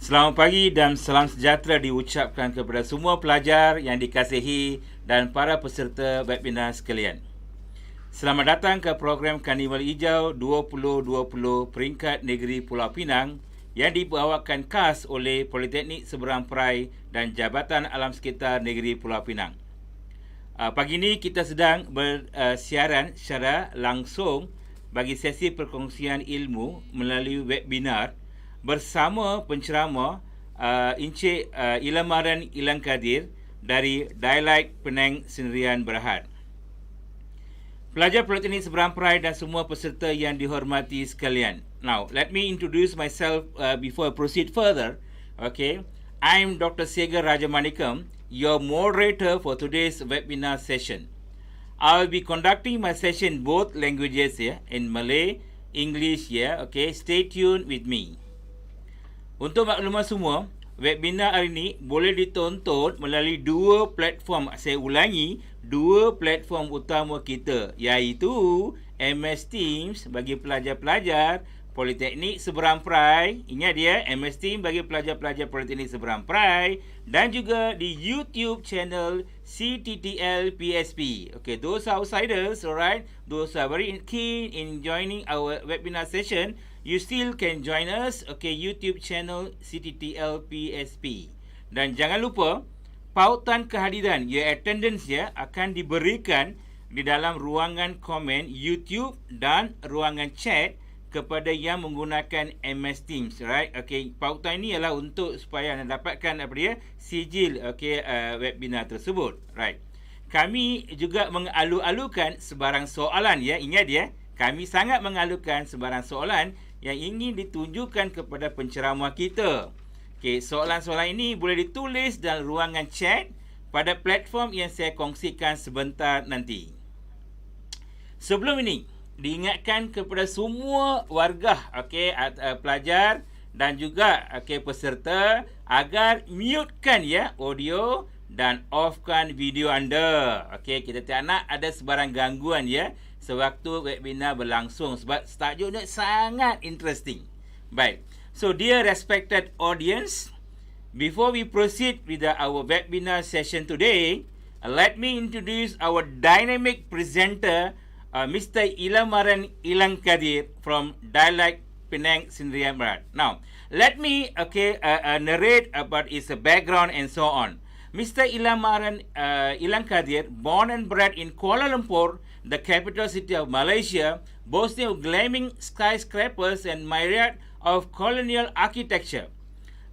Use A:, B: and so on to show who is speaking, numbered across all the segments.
A: Selamat pagi dan salam sejahtera diucapkan kepada semua pelajar yang dikasihi dan para peserta webinar sekalian. Selamat datang ke program Karnival Hijau 2020 Peringkat Negeri Pulau Pinang yang dibawakan khas oleh Politeknik Seberang Perai dan Jabatan Alam Sekitar Negeri Pulau Pinang. Pagi ini kita sedang bersiaran secara langsung bagi sesi perkongsian ilmu melalui webinar bersama penceramah Encik Ilamaran Elangkathir dari Dialek Penang Sendirian Berhad. Pelajar Politeknik Seberang Perai dan semua peserta yang dihormati sekalian. Now, let me introduce myself before I proceed further. Okay, I'm Dr. Segar Rajamanikam, your moderator for today's webinar session. I'll be conducting my session both languages here, in Malay, English here. Okay, stay tuned with me. Untuk maklumat semua, webinar hari ini boleh ditonton melalui dua platform. Saya ulangi, dua platform utama kita, iaitu MS Teams bagi pelajar-pelajar Politeknik Seberang Perai. Ingat dia, MS Teams bagi pelajar-pelajar Politeknik Seberang Perai, dan juga di YouTube channel cttl PSP. Okay, those are outsiders, alright? Those are very keen in joining our webinar session. You still can join us, okay, YouTube channel cttl PSP. Dan jangan lupa, pautan kehadiran, your attendance ya, akan diberikan di dalam ruangan komen YouTube dan ruangan chat kepada yang menggunakan MS Teams, right? Okay, pautan ini ialah untuk supaya anda dapatkan apa dia, sijil, okay, webinar tersebut, right? Kami juga mengalu-alukan sebarang soalan ya, ingat ya, kami sangat mengalukan sebarang soalan yang ingin ditunjukkan kepada penceramah kita. Okay, soalan-soalan ini boleh ditulis dalam ruangan chat pada platform yang saya kongsikan sebentar nanti. Sebelum ini, diingatkan kepada semua warga, okay, pelajar dan juga okay, peserta agar mutekan ya audio dan offkan video anda. Okay, kita tak nak ada sebarang gangguan ya sewaktu webinar berlangsung sebab tajuknya sangat interesting. Baik. So dear respected audience, before we proceed with our webinar session today, let me introduce our dynamic presenter, Mr. Ilamaran Elangkathir from Dialek Penang Sendirian Berhad. Now, let me narrate about his background and so on. Mr. Ilamaran Elangkathir, born and bred in Kuala Lumpur, the capital city of Malaysia, boasting of gleaming skyscrapers and myriad of colonial architecture.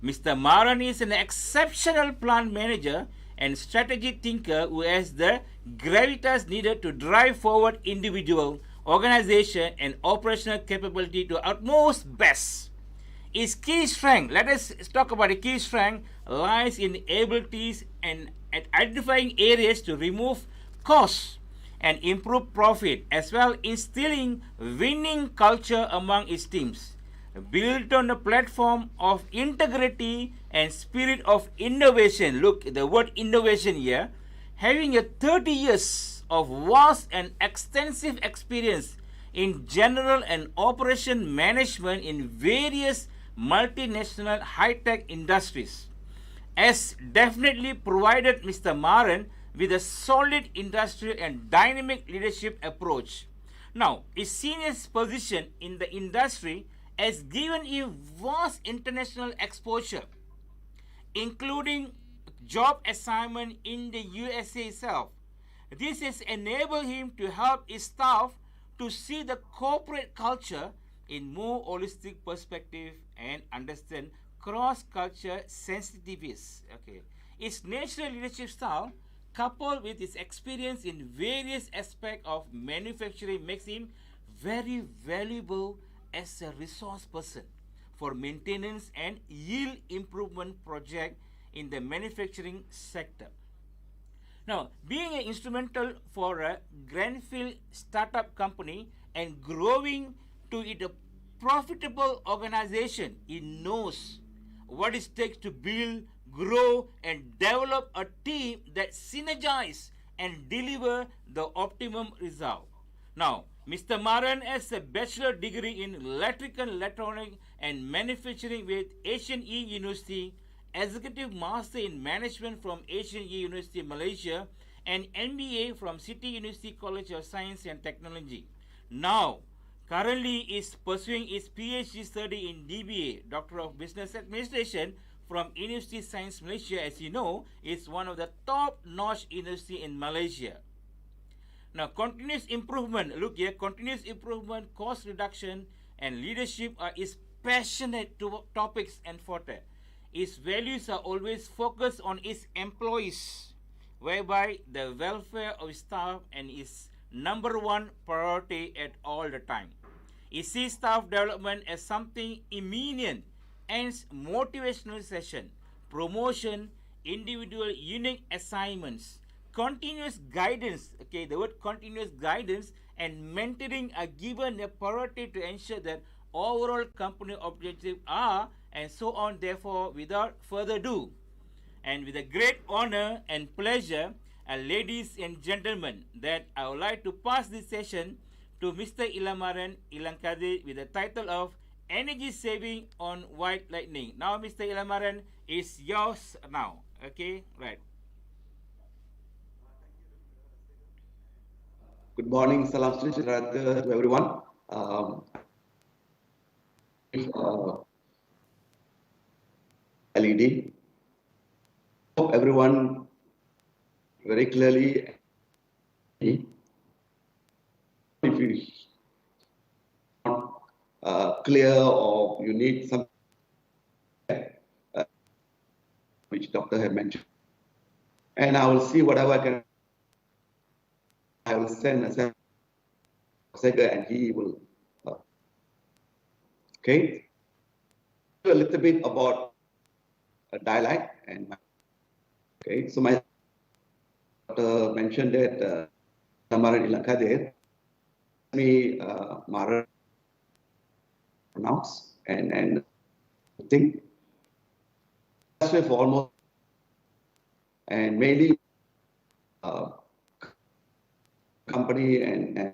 A: Mr. Maran is an exceptional plant manager and strategic thinker who has the gravitas needed to drive forward individual, organization, and operational capability to utmost best. His key strength, let us talk about the key strength, lies in abilities and at identifying areas to remove costs and improve profit, as well instilling winning culture among his teams. Built on a platform of integrity and spirit of innovation. Look, the word innovation here. Having a 30 years of vast and extensive experience in general and operation management in various multinational high-tech industries has definitely provided Mr. Maran with a solid industrial and dynamic leadership approach. Now, his senior position in the industry has given him vast international exposure, including job assignment in the USA itself. This has enabled him to help his staff to see the corporate culture in more holistic perspective and understand cross-culture sensitivities. Okay. His natural leadership style, coupled with his experience in various aspects of manufacturing, makes him very valuable as a resource person for maintenance and yield improvement project in the manufacturing sector. Now, being an instrumental for a greenfield startup company and growing to it a profitable organization, he knows what it takes to build, grow, and develop a team that synergize and deliver the optimum result. Now, Mr. Maran has a bachelor degree in electrical electronic and manufacturing with Asian E University, executive master in management from Asian E University Malaysia, and MBA from City University College of Science and Technology. Now, currently is pursuing his PhD study in DBA, Doctor of Business Administration, from University Science Malaysia. As you know, is one of the top-notch university in Malaysia. Now, continuous improvement, look here, continuous improvement, cost reduction, and leadership are his passionate topics and forte. His values are always focused on his employees, whereby the welfare of staff and his number one priority at all the time. He sees staff development as something immediate, hence motivational session, promotion, individual unique assignments, continuous guidance, okay, the word continuous guidance and mentoring are given a priority to ensure that overall company objectives are and so on. Therefore, without further ado, and with a great honor and pleasure, ladies and gentlemen, that I would like to pass this session to Mr. Ilamaran Elangkathir with the title of Energy Saving on White Lightning. Now, Mr. Ilamaran, is yours now. Okay, right.
B: Good morning, salam sejahtera to everyone. LED. Hope everyone very clearly. If you not clear or you need some which doctor had mentioned, and I will see whatever I can. I will send a second, and he will. Okay, a little bit about a dialect and. Okay, so my doctor mentioned that Ilamaran Elangkathir, me Maran pronounce and think for almost and mainly company and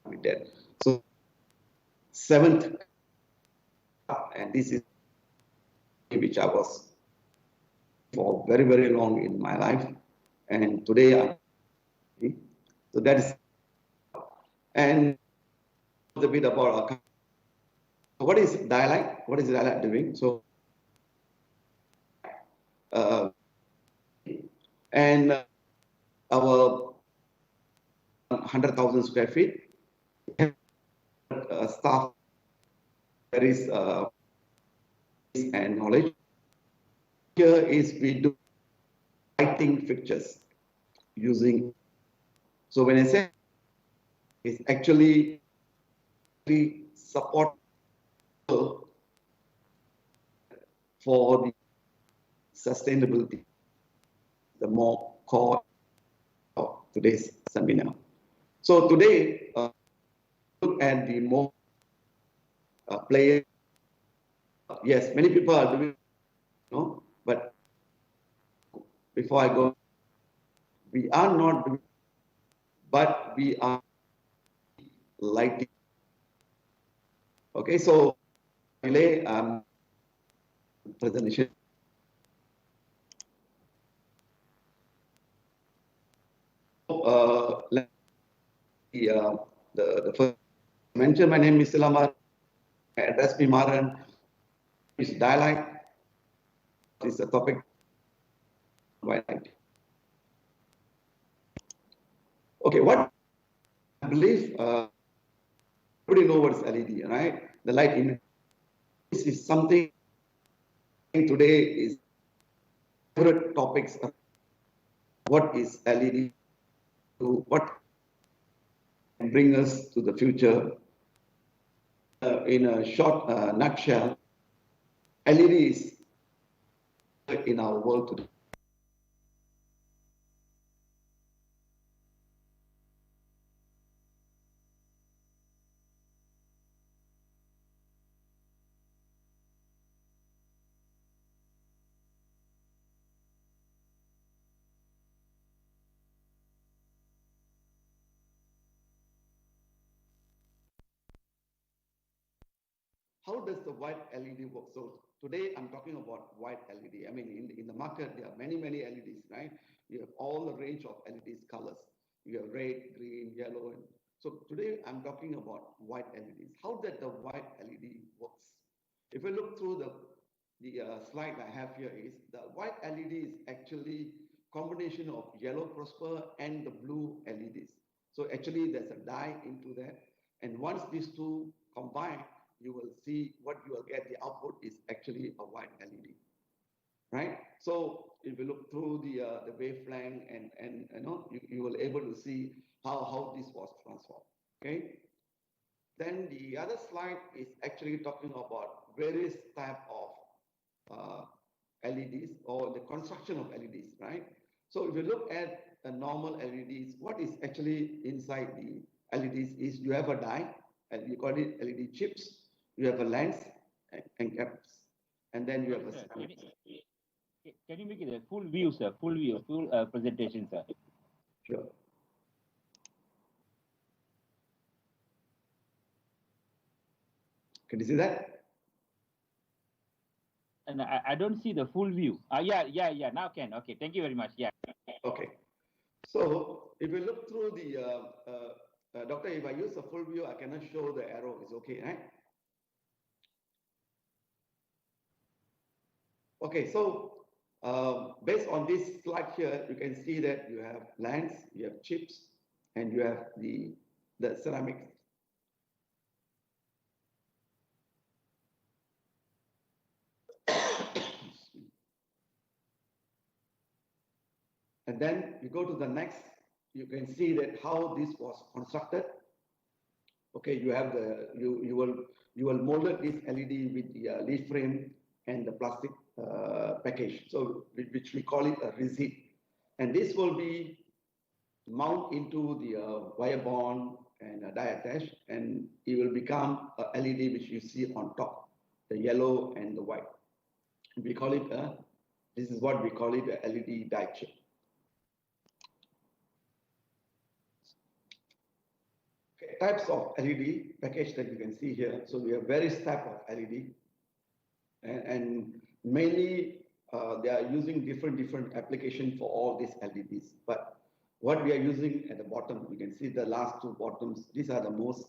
B: with that. So seventh, and this is which I was for very, very long in my life. And today I'm so that is and a bit about what is dialect? What is dialect doing? So and our 100,000 square feet staff there is and knowledge. Here is we do lighting fixtures using. So when I say it's actually support for the sustainability, the more core of today's seminar. So today, look at the more players. Yes, many people are doing, but before I go, we are not doing, but we are lighting. Okay, so delay presentation. The first mention, my name is Ilamaran, address me Maran, is dialect, is the topic. Okay, what I believe, everybody know what is LED, right? The light image. This is something today is favorite topics. What is LED? What can bring us to the future? In a short nutshell, LED is in our world today. how does the white LED work? So today I'm talking about white LED. I mean, in the market, there are many LEDs, right? You have all the range of LEDs colors. You have red, green, yellow. And so today I'm talking about white LEDs. How that the white LED works? If you look through the slide I have here is the white LED is actually combination of yellow phosphor and the blue LEDs. So actually there's a dye into that. And once these two combine, you will see what you will get. The output is actually a white LED, right? So if you look through the wavelength and you will able to see how this was transformed. Okay. Then the other slide is actually talking about various type of LEDs or the construction of LEDs, right? So if you look at a normal LEDs, what is actually inside the LEDs is you have a die, and you call it LED chips. You have a lens and caps, and then you have a.
C: Can you make it a full view, sir? Full view, full presentation, sir.
B: Sure. Can you see that?
C: And I don't see the full view. Yeah. Now can. Okay. Thank you very much. Yeah.
B: Okay. So if you look through the doctor, if I use a full view, I cannot show the arrow. It's okay, right? Okay, so based on this slide here, you can see that you have lens, you have chips, and you have the ceramics. And then you go to the next, you can see that how this was constructed. Okay, you have you will mold this LED with the lead frame and the plastic package, so which we call it a resin, and this will be mounted into the wire bond and die attach, and it will become a LED which you see on top, the yellow and the white. We call it this is what we call it a LED die chip. Okay, types of LED package that you can see here. So we have various type of LED. And mainly they are using different application for all these LEDs. But what we are using at the bottom, you can see the last two bottoms. These are the most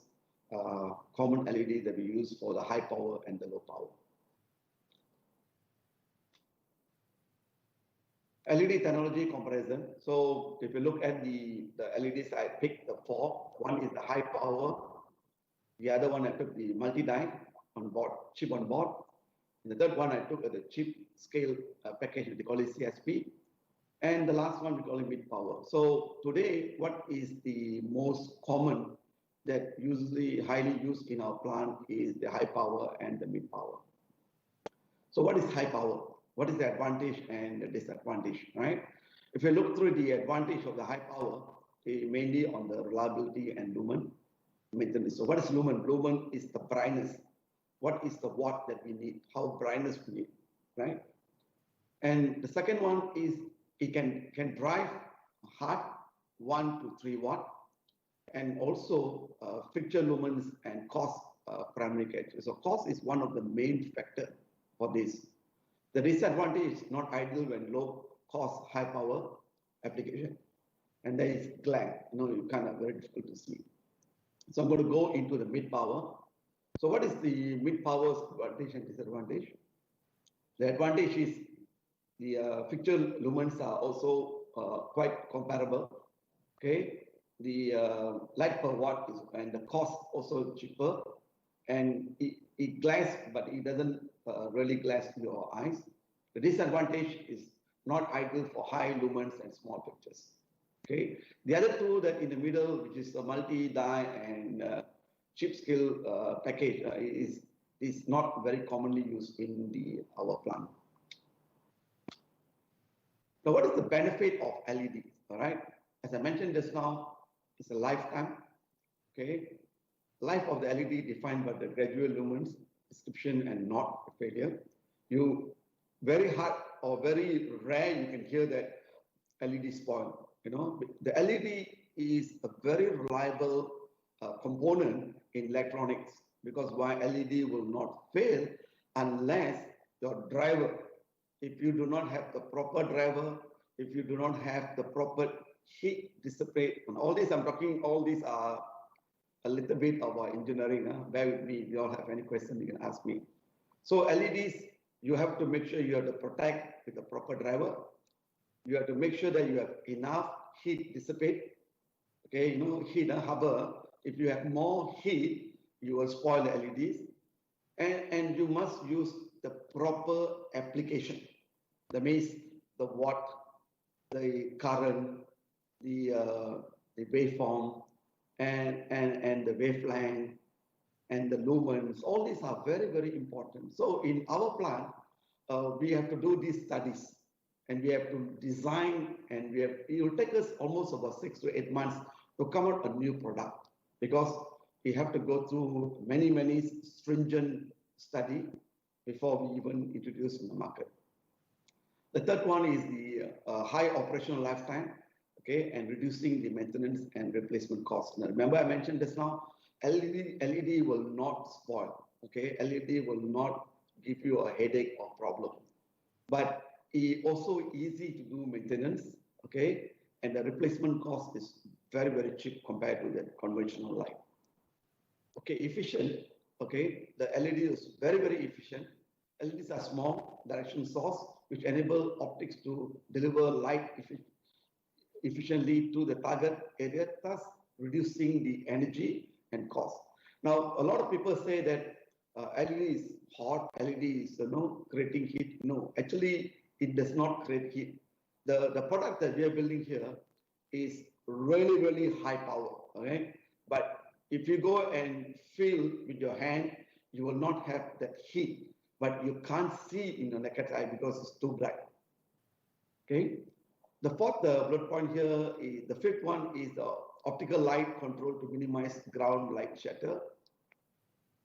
B: common LEDs that we use for the high power and the low power. LED technology comparison. So if you look at the LEDs, I picked the four. One is the high power. The other one I took the multi-die on board, chip on board. The third one I took the chip scale package, they call it CSP. And the last one we call it mid power. So today, what is the most common that usually highly used in our plant is the high power and the mid power. So what is high power? What is the advantage and the disadvantage, right? If you look through the advantage of the high power, mainly on the reliability and lumen maintenance. So what is lumen? Lumen is the brightness. What is the watt that we need? How brightness we need, right? And the second one is it can drive hard 1 to 3 watt, and also fixture lumens and cost primary character. So cost is one of the main factor for this. The disadvantage is not ideal when low cost, high power application. And there is glare, you kind of very difficult to see. So I'm going to go into the mid power. So what is the mid power's advantage and disadvantage? The advantage is the fixture lumens are also quite comparable. Okay, the light per watt is, and the cost also cheaper, and it glass, but it doesn't really glass your eyes. The disadvantage is not ideal for high lumens and small pictures. Okay, the other two that in the middle, which is the multi-die and chip scale package, is not very commonly used in our plant. Now, what is the benefit of LEDs? All right, as I mentioned just now, it's a lifetime. Okay, life of the LED defined by the gradual lumens, description, and not failure. You very hard or very rare you can hear that LED spoil. The LED is a very reliable component in electronics because why LED will not fail unless your driver, if you do not have the proper driver, if you do not have the proper heat dissipate, and all this I'm talking, all these are a little bit of our engineering. Bear with me. If you all have any question, you can ask me. So LEDs, you have to make sure you have to protect with the proper driver. You have to make sure that you have enough heat dissipate. Okay, you know, heat harbor. If you have more heat, you will spoil the LEDs. And you must use the proper application. That means the watt, the current, the waveform, and the wavelength, and the lumens. All these are very, very important. So in our plant, we have to do these studies, and we have to design, and it will take us almost about 6 to 8 months to come out a new product, because we have to go through many, many stringent study before we even introduce in the market. The third one is the high operational lifetime, okay, and reducing the maintenance and replacement costs. Now, remember I mentioned just now, LED will not spoil, okay? LED will not give you a headache or problem, but it also easy to do maintenance, okay? And the replacement cost is very, very cheap compared to the conventional light. Okay, efficient, okay? The LED is very, very efficient. LEDs are small direction source, which enable optics to deliver light efficiently to the target area, thus reducing the energy and cost. Now, a lot of people say that LED is hot, LED is creating heat. No, actually, it does not create heat. The product that we are building here is really, really high power, okay? But if you go and feel with your hand, you will not have that heat, but you can't see in the naked eye because it's too bright, okay? The fourth bullet point here is, the fifth one is the optical light control to minimize ground light shatter.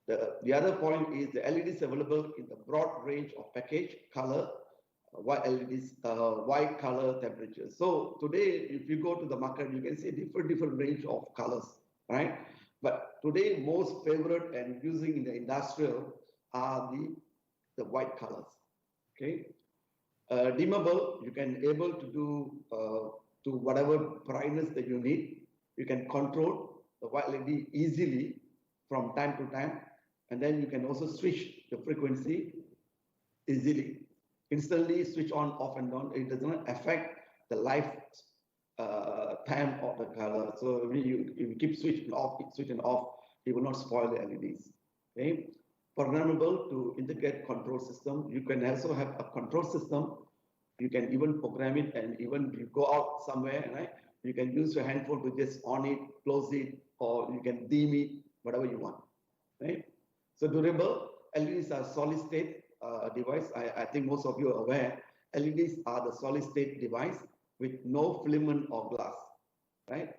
B: The other point is the LEDs available in the broad range of package, color, white LEDs, white color temperatures. So today, if you go to the market, you can see different range of colors, right? But today, most favorite and using in the industrial are the white colors, okay? Dimmable, you can able to do to whatever brightness that you need. You can control the white LED easily from time to time, and then you can also switch the frequency easily. Instantly switch on, off and on. It does not affect the life time of the color. So if you keep switching off, it will not spoil the LEDs. Okay. Programmable to integrate control system. You can also have a control system. You can even program it, and even you go out somewhere, right? You can use your handphone to just on it, close it, or you can dim it, whatever you want, right? So durable, LEDs are solid state device. I think most of you are aware, LEDs are the solid state device with no filament or glass, right?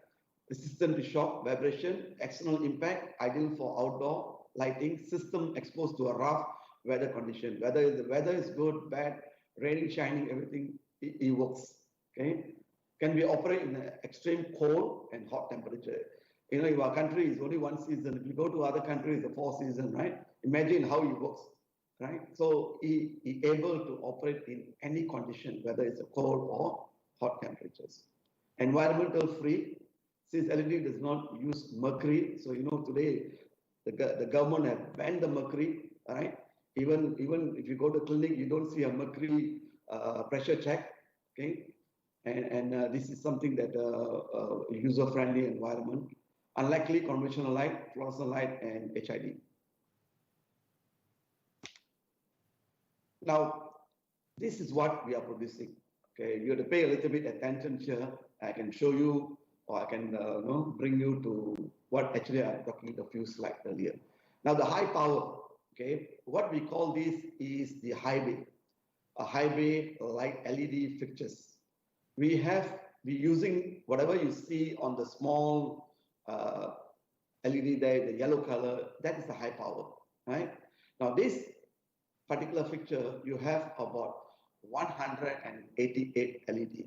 B: Resistant to shock, vibration, external impact, ideal for outdoor lighting, system exposed to a rough weather condition. Whether the weather is good, bad, raining, shining, everything, it works, okay? Can be operate in extreme cold and hot temperature. You know, if our country is only one season, if you go to other countries, the 4 seasons, right? Imagine how it works, right? So he able to operate in any condition, whether it's a cold or hot temperatures. Environmental free, since LED does not use mercury, so you know today the government has banned the mercury, right? Even if you go to clinic, you don't see a mercury pressure check, okay? And this is something that user-friendly environment, unlikely conventional light, fluorescent light, and HID. Now, this is what we are producing. Okay, you have to pay a little bit attention here. I can show you, or I can bring you to what actually I'm talking a few slides earlier. Now, the high power. Okay, what we call this is the highway, a highway light LED fixtures. We're using whatever you see on the small LED there, the yellow color, that is the high power, right? Now this particular fixture, you have about 188 LED,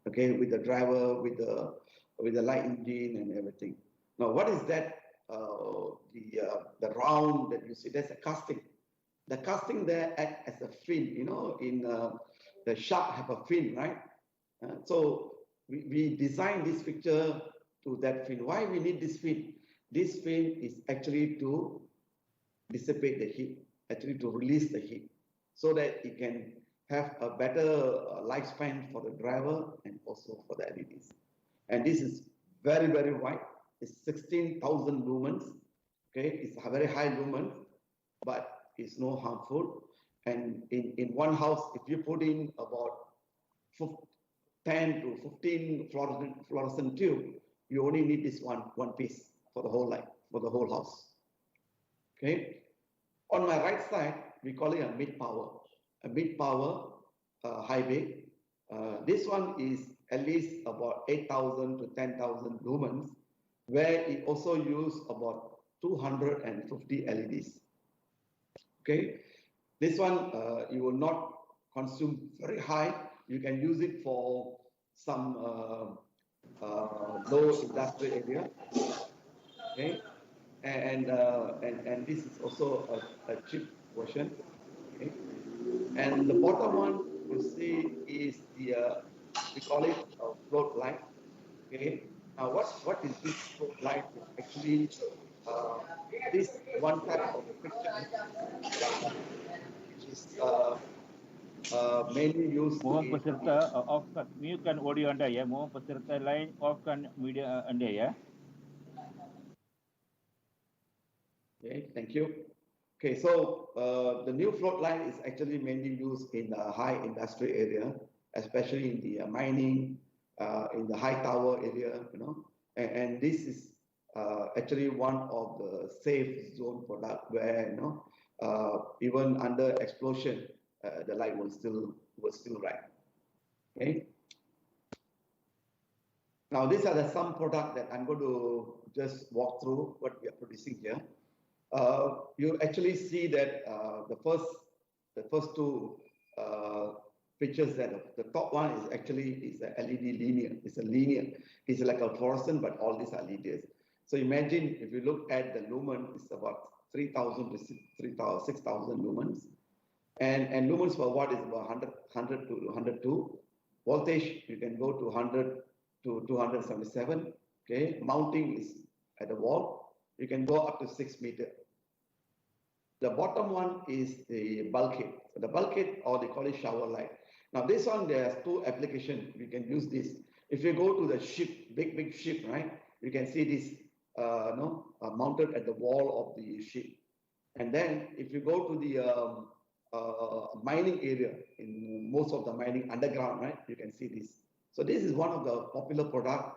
B: okay, with the driver, with the light engine and everything. Now what is that the round that you see, there's a casting. The casting there act as a fin, you know, in the shark have a fin, right? So we designed this picture to that fin. Why we need this fin? This fin is actually to dissipate the heat, actually to release the heat, so that it can have a better lifespan for the driver and also for the LEDs. And this is very, very wide. It's 16,000 lumens. Okay, it's a very high lumen, but it's no harmful. And in one house, if you put in about 10 to 15 fluorescent tube, you only need this one piece for the whole light, for the whole house. Okay. On my right side, we call it a mid-power. A mid-power high bay. This one is at least about 8,000 to 10,000 lumens, where it also use about 250 LEDs. Okay, this one you will not consume very high. You can use it for some low industrial area. Okay, and this is also a cheap version. Okay, and the bottom one you see is the we call it a float light. Okay, now what is this float light? Actually, this one type of picture, which is mainly used.
C: Mohon peserta offkan, mutekan audio anda ya. Mohon peserta lain offkan media anda ya.
B: Okay, thank you. Okay, so the new float light is actually mainly used in the high industrial area, especially in the mining, in the high tower area, you know, and this is actually one of the safe zone product where, you know, even under explosion, the light will still rise. Okay. Now these are some product that I'm going to just walk through what we are producing here. You actually see that the first two pictures, that the top one is actually a LED linear. It's a linear. It's like a fluorescent, but all these are linears. So imagine if you look at the lumen, it's about 3,000 to 6,000 lumens, and lumens per watt is about 100 to 102. Voltage you can go to 100 to 277. Okay, mounting is at the wall. You can go up to 6 meters. The bottom one is the bulkhead. So the bulkhead, or they call it shower light. Now this one, there's two applications. We can use this. If you go to the ship, big ship, right? You can see this mounted at the wall of the ship. And then if you go to the mining area, in most of the mining underground, right? You can see this. So this is one of the popular product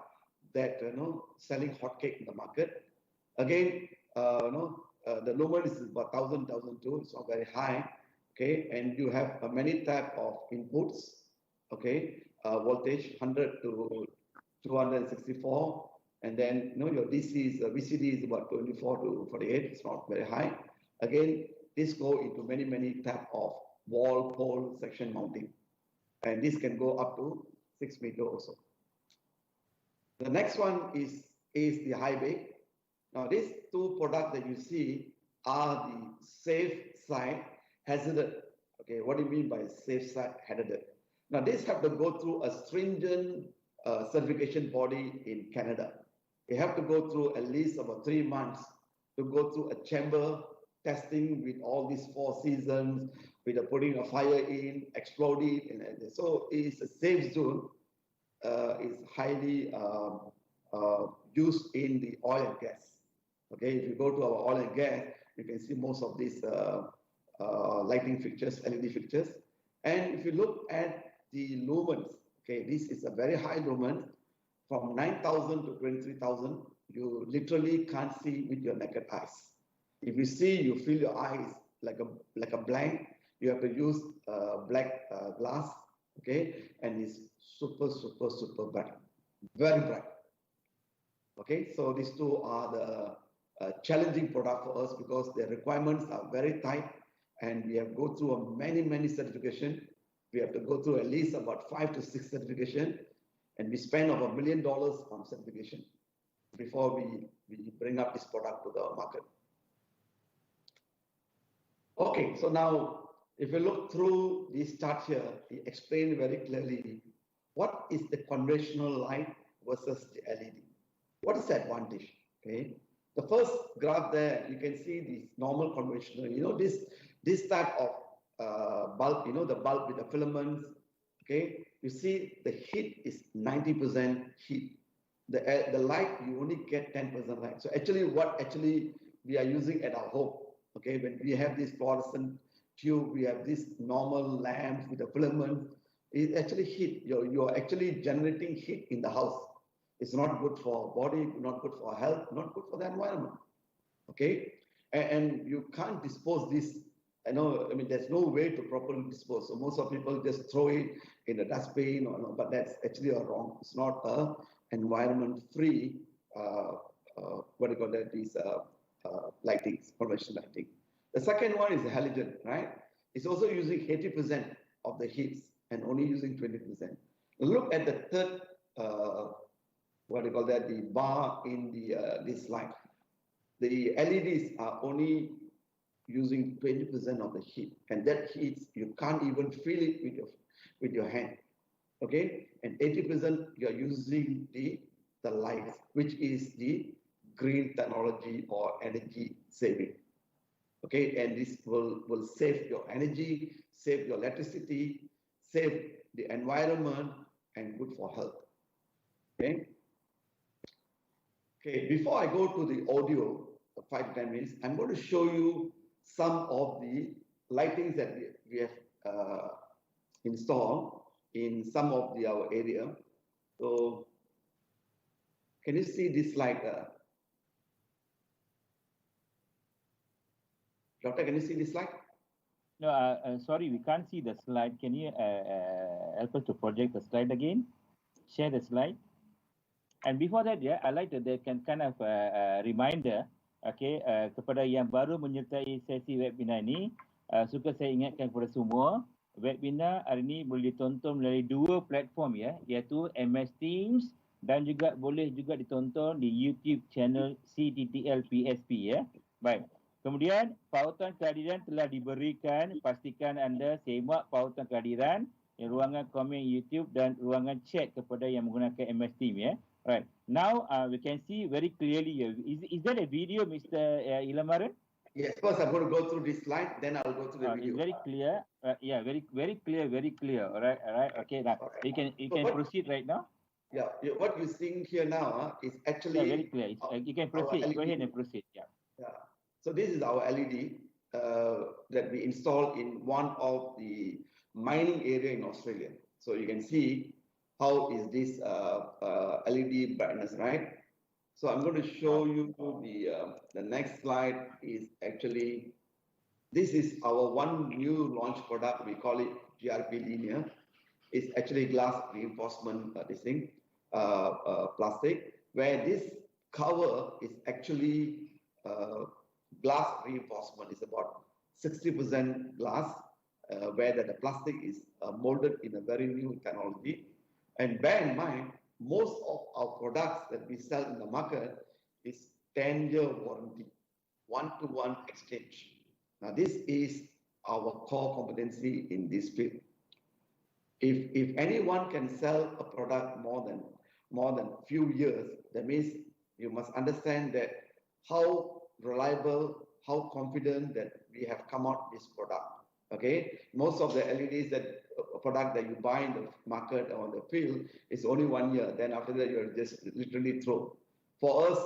B: that, selling hotcake in the market. Again, the lumen is about 1,000, 1,002. It's not very high. Okay, and you have many type of inputs. Okay, voltage 100 to 264, and then your DC is VCD is about 24 to 48. It's not very high. Again, this go into many type of wall, pole, section mounting, and this can go up to 6 meters also. The next one is the high bay. Now, these two products that you see are the safe side hazarded. Okay, what do you mean by safe side hazarded? Now, these have to go through a stringent certification body in Canada. They have to go through at least about 3 months to go through a chamber testing with all these 4 seasons, with putting a fire in, exploding, and so it's a safe zone. It's highly used in the oil and gas. Okay, if you go to our oil and gas, you can see most of these lighting fixtures, LED fixtures. And if you look at the lumens, okay, this is a very high lumen, from 9,000 to 23,000. You literally can't see with your naked eyes. If you see, you feel your eyes like a blank. You have to use black glass, okay, and it's super bright, very bright. Okay, so these two are the challenging product for us because the requirements are very tight, and we have go through many certification. We have to go through at least about 5 to 6 certification, and we spend over $1 million on certification. before we bring up this product to the market. Okay, so now if you look through this chart here, he explained very clearly what is the conventional light versus the LED. What is the advantage? Okay, the first graph there, you can see this normal conventional. You know, this type of bulb. You know, the bulb with the filaments. Okay, you see the heat is 90% heat. The light you only get 10% light. So actually, what we are using at our home. Okay, when we have this fluorescent tube, we have this normal lamps with a filament. It actually heat. You're actually generating heat in the house. It's not good for body, not good for health, not good for the environment. Okay, and you can't dispose this. I mean, there's no way to properly dispose. So most of people just throw it in a dustbin, but that's actually wrong. It's not a environment-free. What do you call that? These lighting, conventional lighting. The second one is halogen, right? It's also using 80% of the heats and only using 20%. Look at the third, what do you call that? The bar in the this slide. The LEDs are only using 20% of the heat, and that heat you can't even feel it with your hand. Okay, and 80% you are using the light, which is the green technology or energy saving. Okay, and this will save your energy, save your electricity, save the environment, and good for health. Okay. Okay, before I go to the audio, 5 to 10 minutes, I'm going to show you some of the lightings that we have installed in some of our area. So, can you see this light? Doctor, can you see this slide?
C: No, sorry, we can't see the slide. Can you help us to project the slide again? Share the slide. And before that, yeah, I like that they can kind of reminder, okay, kepada yang baru menyertai sesi webinar ini, suka saya ingatkan kepada semua, webinar hari ini boleh ditonton melalui 2 platform ya, iaitu MS Teams dan juga boleh juga ditonton di YouTube channel cttl PSP ya. Baik. Kemudian pautan kehadiran telah diberikan, pastikan anda semak pautan kehadiran ruangan komen YouTube dan ruangan chat kepada yang menggunakan MS Team ya. Right. Now we can see very clearly. Is that a video, Mr. Ilamaran?
B: Yes, first I'm going to go through this slide, then I'll go to the video.
C: It's very clear. Yeah, very clear. All right. Okay, now you can proceed right now.
B: Yeah, what you're seeing here now is actually
C: very clear. You can proceed. Go ahead and proceed. Yeah.
B: So this is our LED that we installed in one of the mining area in Australia. So you can see how is this LED brightness, right? So I'm going to show you the next slide is actually, this is our one new launch product. We call it GRP Linear. It's actually glass reinforcement, plastic, where this cover is actually glass reinforcement. It's about 60% glass, where the plastic is molded in a very new technology. And bear in mind, most of our products that we sell in the market is 10-year warranty, 1-to-1 exchange. Now, this is our core competency in this field. If anyone can sell a product more than few years, that means you must understand that how reliable, how confident that we have come out this product. Okay, most of the LEDs product that you buy in the market or the field is only 1 year. Then after that, you're just literally throw. For us,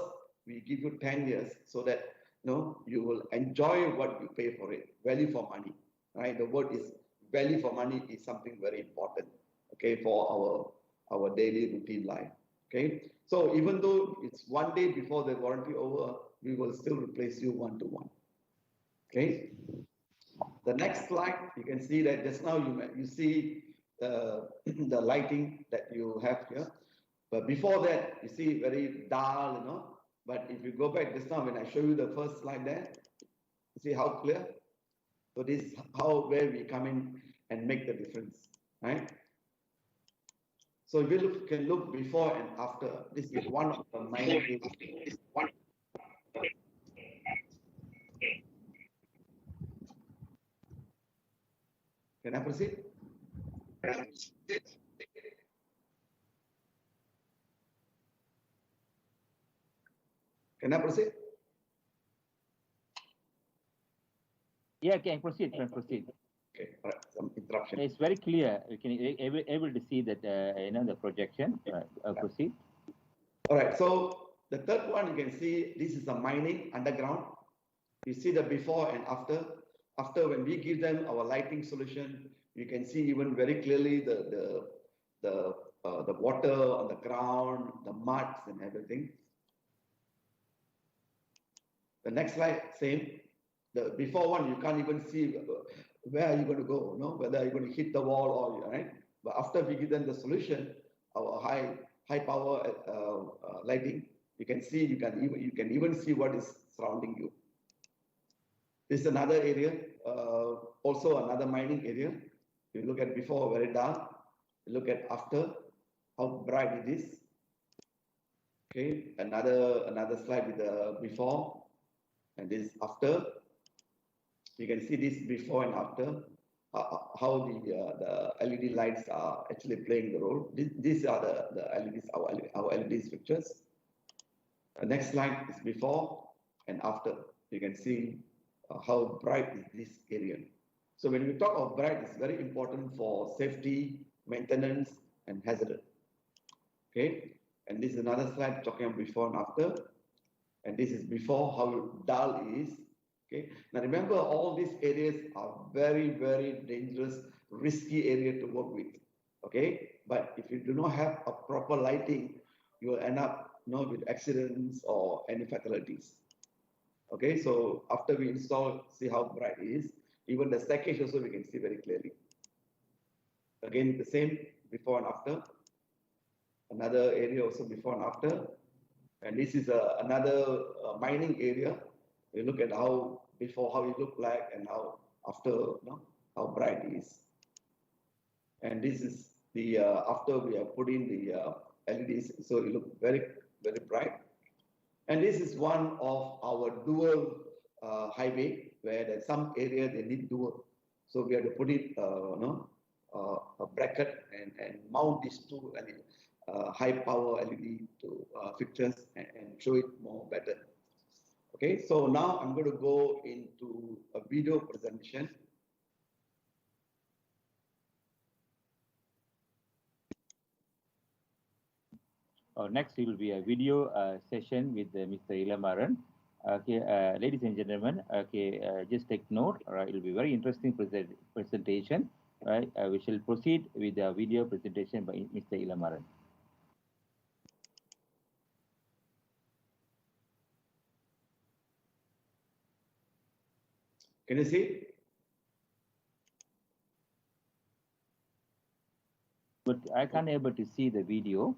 B: we give you 10 years so that you will enjoy what you pay for it. Value for money, right? The word is value for money is something very important. Okay, for our daily routine life. Okay, so even though it's 1 day before the warranty over, we will still replace you 1-to-1. Okay. The next slide, you can see that just now you see the lighting that you have here. But before that, you see very dull, But if you go back just now, when I show you the first slide there, you see how clear? So this is where we come in and make the difference, right? So we can look before and after. This is one of the minor cases. Can I proceed? Can I proceed?
C: Yeah, can proceed. Can proceed.
B: Okay, all right, some interruption.
C: It's very clear. We can able to see that the projection. Proceed.
B: All right. So the third one, you can see this is a mining underground. You see the before and after. After, when we give them our lighting solution, you can see even very clearly the water on the ground, the muds and everything. The next slide, same. The before one, you can't even see where are you going to go, whether you're going to hit the wall or right. But after we give them the solution, our high power lighting, you can see, you can even see what is surrounding you. This is another area, also another mining area. You look at before, very dark. You look at after, how bright it is. Okay, another slide with the before, and this after. You can see this before and after, how the LED lights are actually playing the role. These are the LEDs, our LED pictures. The next slide is before and after. You can see how bright is this area. So when we talk of bright, it's very important for safety, maintenance, and hazard. Okay, and this is another slide talking about before and after. And this is before, how dull it is. Okay. Now remember, all these areas are very, very dangerous, risky area to work with. Okay, but if you do not have a proper lighting, you will end up with accidents or any fatalities. Okay, so after we install, see how bright it is. Even the staircase also we can see very clearly. Again, the same before and after. Another area also before and after. And this is another mining area. We look at how before, how it looked like, and how after, how bright it is. And this is the after we have put in the LEDs, so it looks very, very bright. And this is one of our dual highway, where there's some area they need dual. So we have to put it, a bracket and mount these two high power LED to fixtures and show it more better. Okay, so now I'm going to go into a video presentation.
C: Next, it will be a video session with Mr. Ilamaran. Okay, ladies and gentlemen, okay, just take note. All right, it will be very interesting presentation. Right, we shall proceed with the video presentation by Mr. Ilamaran.
B: Can you see?
C: But I can't able to see the video.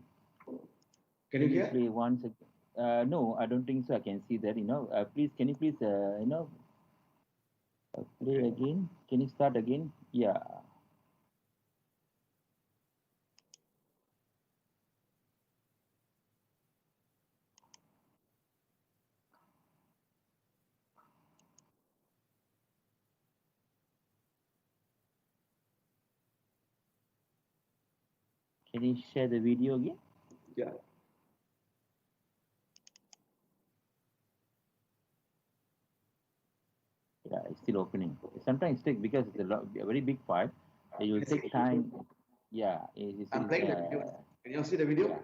B: Can you hear?
C: Play once? No, I don't think so. I can see that. Please, can you please, play again? Can you start again? Yeah. Can you share the video again?
B: Yeah.
C: Yeah, it's still opening. Sometimes it takes, because it's a very big file, it will take time. Yeah.
B: I'm playing the video. Can you see the video?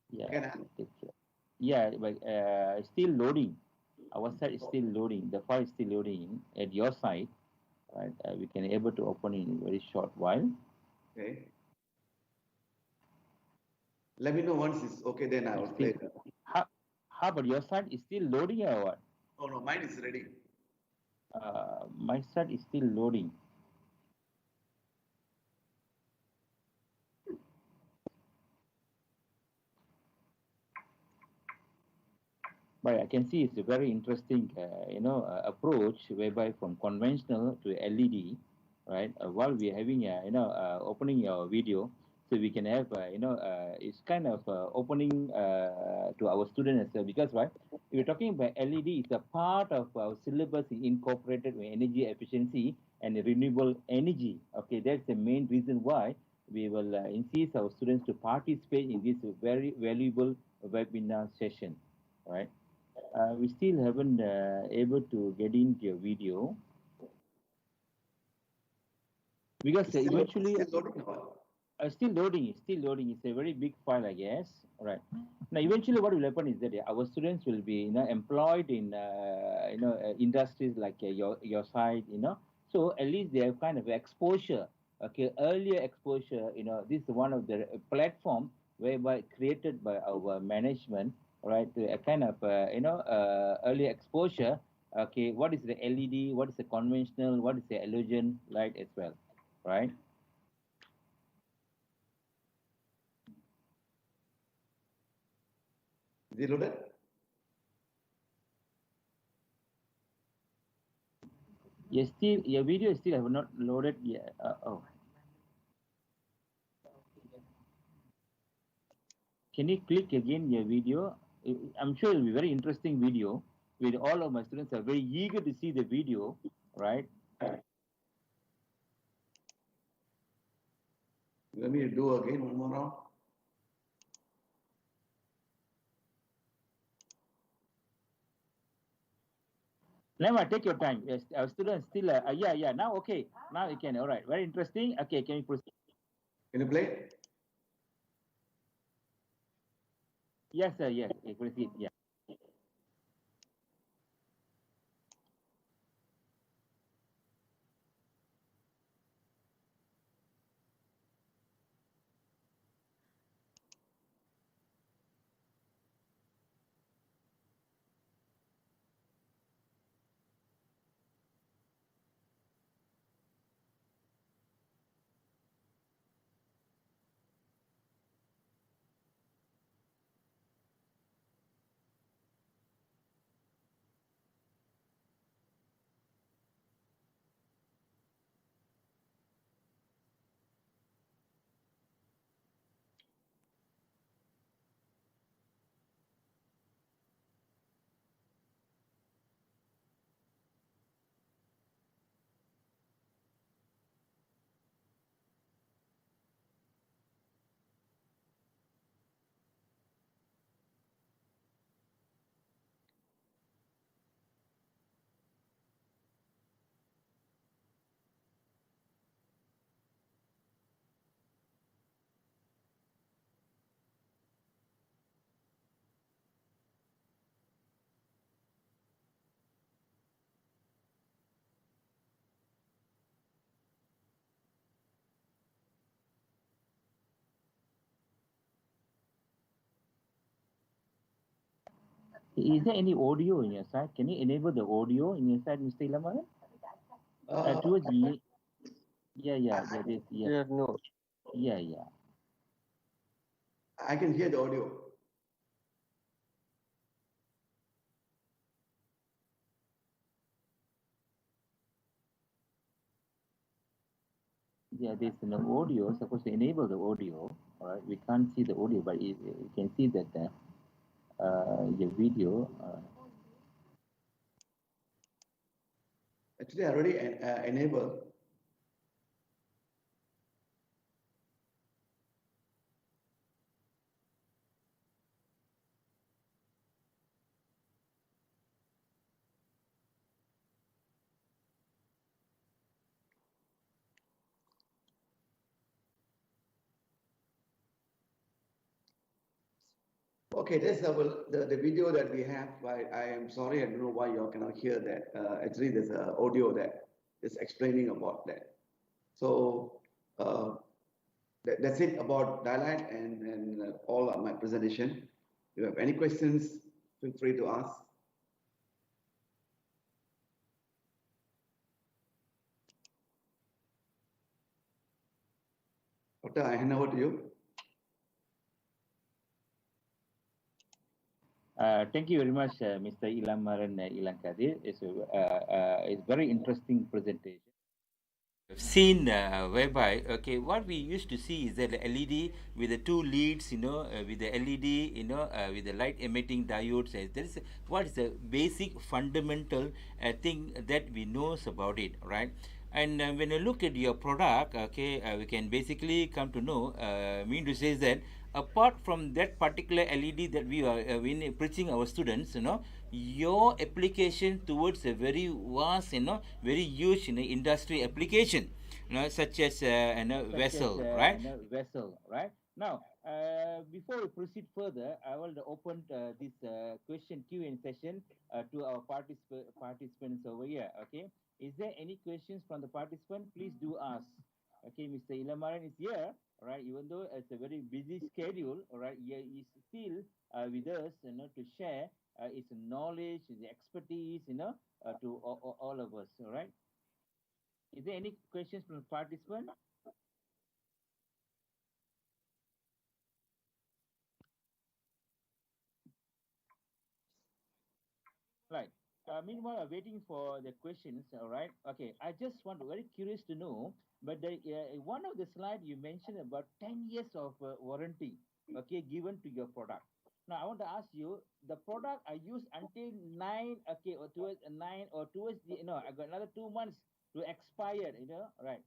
C: Yeah. Yeah, but still loading. Our side is still loading. The file is still loading at your side. Right? We can able to open in a very short while.
B: Okay. Let me know once it's okay, then I will play.
C: How about your side? Is still loading or what?
B: Oh no, mine is ready.
C: My side is still loading. But I can see it's a very interesting, approach, whereby from conventional to LED, right? While we are having, opening your video, so we can have, it's kind of opening to our students as well. Because why? If we're talking about LED, it's a part of our syllabus incorporated with energy efficiency and renewable energy. Okay, that's the main reason why we will insist our students to participate in this very valuable webinar session, right? We still haven't able to get into your video because eventually
B: Still loading or
C: still loading. It's still loading. It's a very big file, I guess. All right. Now, eventually, what will happen is that our students will be, employed in, industries like your side, So at least they have kind of exposure. Okay, earlier exposure. This is one of the platform whereby created by our management, right? To a kind of, early exposure. Okay, what is the LED? What is the conventional? What is the halogen light as well, right?
B: is it loaded?
C: Your video still have not loaded yet. Oh, can you click again your video? I'm sure it'll be very interesting video. With all of my students are very eager to see the video, right?
B: Let me do again one more round.
C: Never take your time. Yes, our students still. Yeah. Now okay. Now you can. All right. Very interesting. Okay. Can you proceed?
B: Can you play?
C: Yes, sir. Yes. Okay, proceed. Yeah. Is there any audio in your side? Can you enable the audio in your side, Mr. Ilamaran? Towards the yeah. This, yeah.
D: Yes, no.
C: Yeah.
B: I can hear the audio.
C: Yeah, there's no audio. Supposed to enable the audio. All right, we can't see the audio, but you can see that your video.
B: Actually, I already enabled. Okay, that's the video that we have. I am sorry, I don't know why you all cannot hear that. Actually, there's an audio that is explaining about that. So that's it about dialect and all of my presentation. If you have any questions, feel free to ask. Doctor, I hand over to you.
C: Thank you very much, Mr. Ilamaran Elangkathir. It's a very interesting presentation.
A: seen whereby what we used to see is that the LED with the two leads, with the LED, with the light emitting diodes. That is what is the basic fundamental thing that we knows about it, right? And when you look at your product, we can basically come to know, mean to say that apart from that particular LED that we are preaching our students, your application towards a very vast, very huge, industry application, such as vessel, right?
C: Vessel, right? Now, before we proceed further, I want to open this question Q&A session to our participants over here. Okay, is there any questions from the participant? Please do ask. Okay, Mr. Ilamaran is here, all right? Even though it's a very busy schedule, all right, he is still with us, to share his knowledge, his expertise, to all of us, all right? Is there any questions from the participant? Right. Meanwhile, I'm waiting for the questions. All right. Okay. I just want to very curious to know, but one of the slide you mentioned about 10 years of warranty, okay, given to your product. Now I want to ask you, the product I used until 9, okay, or towards 9 or towards the, I got another 2 months to expire, right?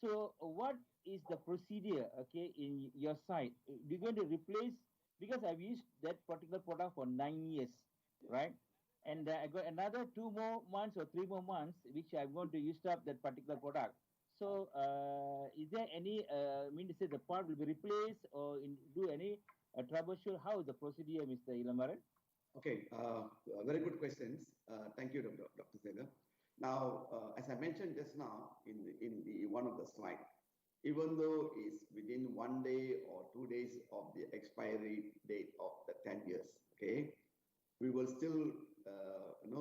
C: So what is the procedure, okay, in your side? You're going to replace, because I've used that particular product for 9 years, right? And I got another 2 more months or 3 more months which I'm going to use up that particular product. So is there any mean to say the part will be replaced or do any troubleshoot? How is the procedure, Mr. Ilamaran?
B: Okay, very good questions. Thank you, Dr. Sega. Now, as I mentioned just now in the one of the slide, even though it's within 1 day or 2 days of the expiry date of the 10 years, okay, we will still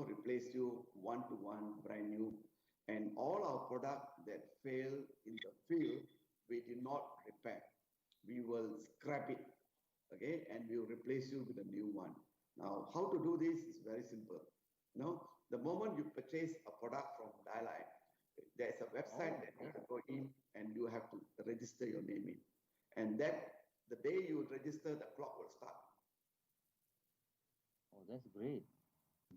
B: replace you one-to-one brand new, and all our product that fail in the field we did not repair, we will scrap it, okay, and we'll replace you with a new one. Now, how to do this is very simple. The moment you purchase a product from Dialine, there's a website that you have to go in and you have to register your name in, and that the day you register, the clock will start.
C: Oh, that's great.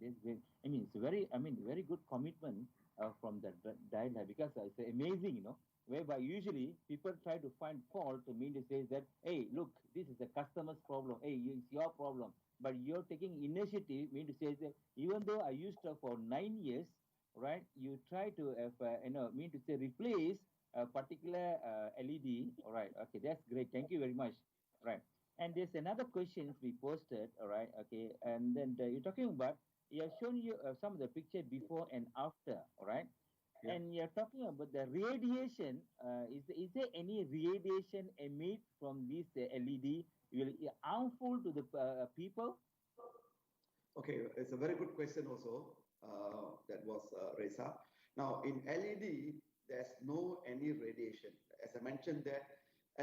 C: That's great. I mean, it's very good commitment from the dialer, because it's amazing, whereby usually people try to find fault to mean to say that, hey, look, this is the customer's problem. Hey, it's your problem. But you're taking initiative, mean to say that even though I used it for 9 years, right, you try to have, mean to say replace a particular LED. All right. Okay, that's great. Thank you very much. Right. And there's another questions we posted. All right. Okay. And then you're talking about, you have shown you some of the picture before and after, all right?
B: Yeah.
C: And you're talking about the radiation. Is there any radiation emit from this LED will harmful to the people?
B: Okay, it's a very good question also that was raised up. Now, in LED, there's no any radiation. As I mentioned that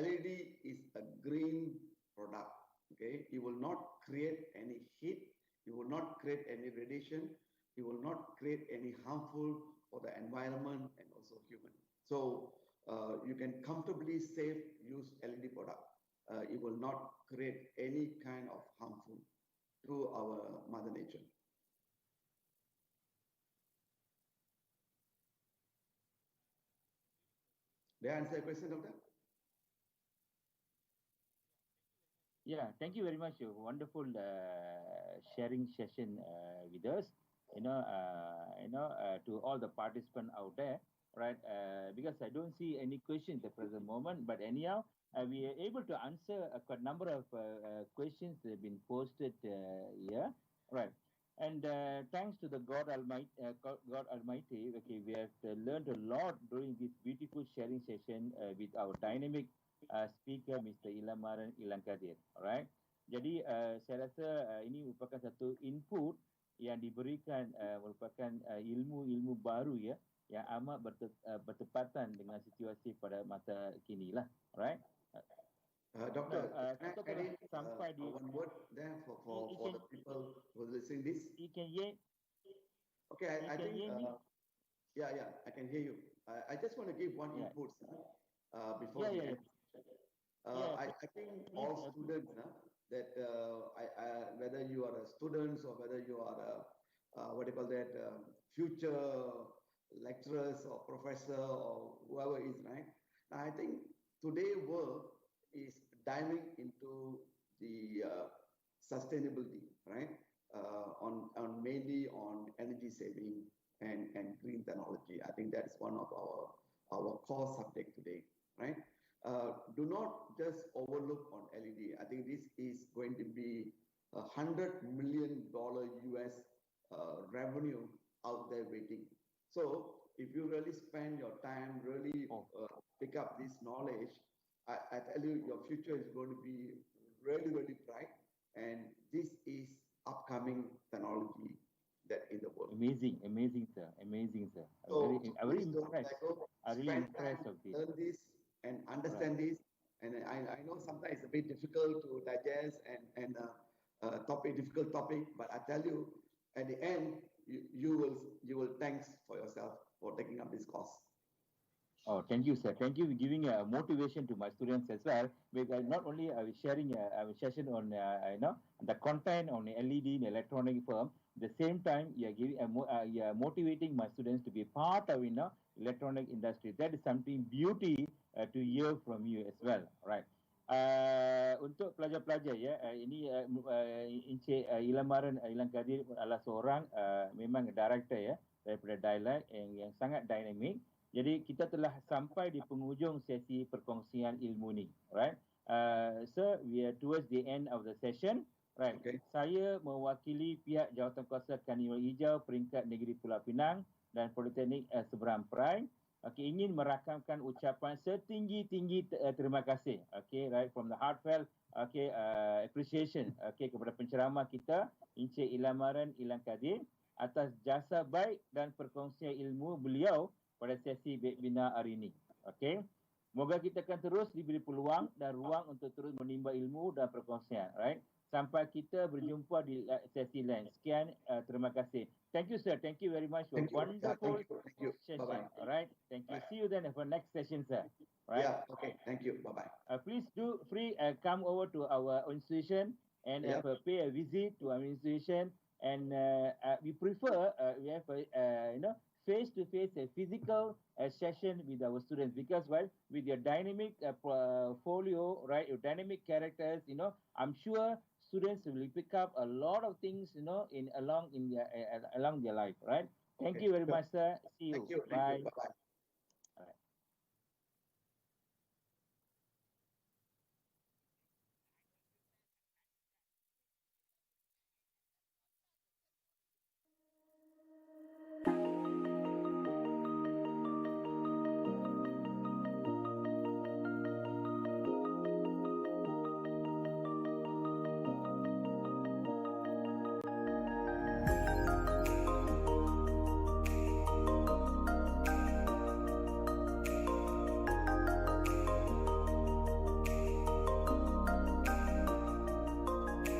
B: LED is a green product, okay? It will not create any heat, it will not create any radiation, it will not create any harmful for the environment and also human. So you can comfortably safe use LED product. It will not create any kind of harmful to our mother nature. Did I answer your question, Doctor?
C: Yeah, thank you very much. A wonderful sharing session with us. To all the participants out there, right? Because I don't see any questions at the present moment, but anyhow, we are able to answer a number of questions that have been posted here, right? And thanks to the God Almighty, okay, we have learned a lot during this beautiful sharing session with our dynamic speaker, Mr. Ilamaran Elangkathir. Alright. Jadi saya rasa ini merupakan satu input yang diberikan, merupakan ilmu-ilmu baru ya, yang amat bertepatan dengan situasi pada masa kini lah. Alright.
B: Doctor,
C: kita telah sampai di
B: one word there for the people who are listening this.
C: You can hear?
B: Okay, I think
C: hear me?
B: yeah, I can hear you. I just want to give one
C: Yeah.
B: input before we end. I think all students that whether you are a students or whether you are what do you call that future lecturers or professor or whoever is right. I think today work is diving into the sustainability, right? On mainly on energy saving and green technology. I think that's one of our core subject today, right? Do not just overlook on LED. I think this is going to be $100 million US revenue out there waiting. So if you really spend your time, really pick up this knowledge, I tell you, your future is going to be really, really bright. And this is upcoming technology that in the world.
C: Amazing, amazing, sir. Amazing, sir.
B: So
C: I'm very impressed. I'm really
B: spend
C: impressed
B: time,
C: of this.
B: learn this, and understand this. And I know sometimes it's a bit difficult to digest and difficult topic, but I tell you, at the end, you will thanks for yourself for taking up this course.
C: Oh, thank you, sir. Thank you for giving a motivation to my students as well. With not only sharing a session on the content on the LED and electronic firm. At the same time, you're giving you're motivating my students to be part of electronic industry. That is something beauty to hear from you as well, right? Untuk pelajar-pelajar ya, ini Encik Ilamaran Elangkathir adalah seorang memang director ya daripada dialog yang sangat dinamik. Jadi kita telah sampai di penghujung sesi perkongsian ilmu ni, right? So we are towards the end of the session, right?
B: Okay.
C: Saya mewakili pihak Jawatankuasa Karnival Hijau Peringkat Negeri Pulau Pinang dan Politeknik Seberang Perai. Okay, ingin merakamkan ucapan setinggi-tinggi terima kasih, okay, right, from the heartfelt, okay, appreciation, okay, kepada penceramah kita, Encik Ilamaran Elangkathir, atas jasa baik dan perkongsian ilmu beliau pada sesi webinar hari ini. Okey. Moga kita akan terus diberi peluang dan ruang untuk terus menimba ilmu dan perkongsian, right? Sampai kita berjumpa di sesi lain. Sekian, terima kasih. Thank you, sir. Thank you very much for wonderful session.
B: Bye-bye.
C: All right. Thank you.
B: Bye.
C: See you then for next session, sir. Right?
B: Yeah. Okay. Thank you. Bye-bye.
C: Please do come over to our institution and pay a visit to our institution. And we prefer we have a face-to-face physical session with our students, because with your dynamic folio, right, your dynamic characters, I'm sure students will pick up a lot of things, along their life, right? Thank you very much, sir. See you.
B: Thank you.
C: Bye.
B: Bye-bye.